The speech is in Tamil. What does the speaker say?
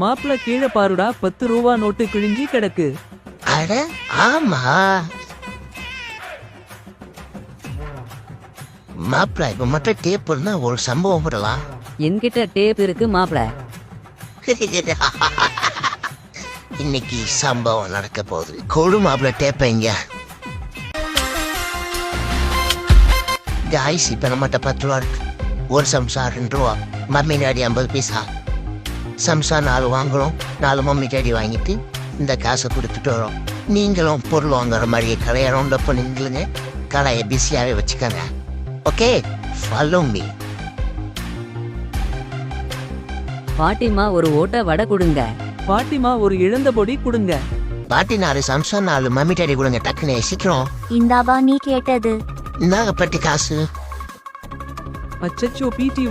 மாப்பிள கீழே பாருடா, 10 ரூபா நோட்டு கிழிஞ்சி கிடக்கு. அட ஆமா மாப்பிள்ள, இப்ப மட்டும் டேப் இருந்தா ஒரு சம்பவம் விடலாம். என்கிட்ட டேப் இருக்கு மாப்பிள. இன்னைக்கு சம்பவம் நடக்க போகுது. கொடு மாப்பிள்ள டேப்பைங்க. காய்ஸ், இப்ப நம்மகிட்ட 10 ரூபா இருக்கு. ஒரு சம்சா 2 ரூபா, மம்மி டாடி 50 பைசா. சம்சா 4 வாங்குறோம், 4 மம்மி டாடி வாங்கிட்டு இந்த காசை கொடுத்துட்டு வரோம். நீங்களும் பொருள் வாங்குற மாதிரியே கடையை ரவுண்ட் அப் பண்ணிங்களுங்க. கடையை பிஸியாகவே வச்சுக்கோங்க. Okay, follow me. பாட்டிமா ஒரு ஓட்ட வடை கொடுங்க. பாட்டிமா ஒரு இழந்த பொடி கொடுங்க. பாட்டி 4 சம்சா 4 மம்மி டாடி கொடுங்க. டக்குன்னு சீக்கிரம். இந்தாவா நீ கேட்டது. இந்தாங்க பட்டி காசு. அச்சச்சோ, பிடி